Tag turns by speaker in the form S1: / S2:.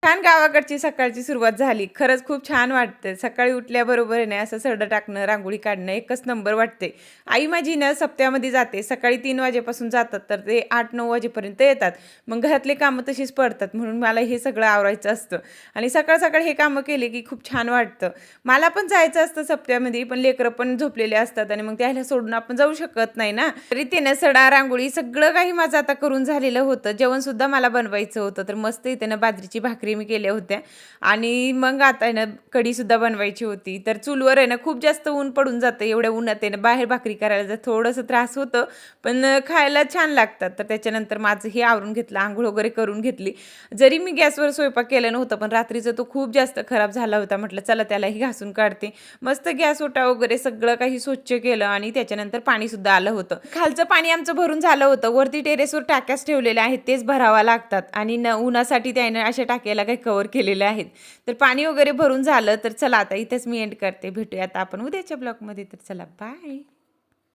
S1: छान गावाकडची सकाळची सुरुवात झाली. खरंच खूप छान वाटते. सकाळी उठल्याबरोबर आहे ना, असं सरडं टाकणं, रांगोळी काढणं एकच नंबर वाटते. आई माझी ना सप्त्यामध्ये जाते. सकाळी 3 वाजेपासून जातात, तर ते 8-9 वाजेपर्यंत येतात. मग घरातली कामं तशीच पडतात. म्हणून मला हे सगळं आवरायचं असतं आणि सकाळ-सकाळ हे कामं केली की खूप छान वाटतं. मला पण जायचं असतं सप्त्यामध्ये, पण लेकरं पण झोपलेले असतात आणि मग त्याला सोडून आपण जाऊ शकत नाही ना. तरी ते सडा, रांगोळी सगळं काही माझं आता करून झालेलं होतं. जेवणसुद्धा मला बनवायचं होतं. तर मस्त इथे ना बाजरीची भाकरी मी केल्या होत्या आणि मग आता आहे ना कढीसुद्धा बनवायची होती. तर चूलवर आहे ना खूप जास्त ऊन पडून जातं. एवढ्या उन्हात आहे ना बाहेर भाकरी करायला जर थोडंसं त्रास होतं, पण खायला छान लागतात. तर त्याच्यानंतर माझं हे आवरून घेतलं, अंघोळ वगैरे करून घेतली. जरी मी गॅसवर स्वयंपाक केला नव्हता, पण रात्रीचा तो खूप जास्त खराब झाला होता. म्हटलं चला त्यालाही घासून काढते. मस्त गॅस ओटा वगैरे सगळं काही स्वच्छ केलं आणि त्याच्यानंतर पाणीसुद्धा आलं होतं. खालचं पाणी आमचं भरून झालं होतं. वरती टेरेसवर टाक्याच ठेवलेल्या आहेत, तेच भराव्या लागतात आणि उन्हासाठी त्याने अशा टाक्याला काही कव्हर केलेल्या आहेत. तर पाणी वगैरे भरून झालं. तर चला आता इथेच मी एंड करते. भेटूया आता आपण उद्याच्या ब्लॉगमध्ये. तर चला बाय.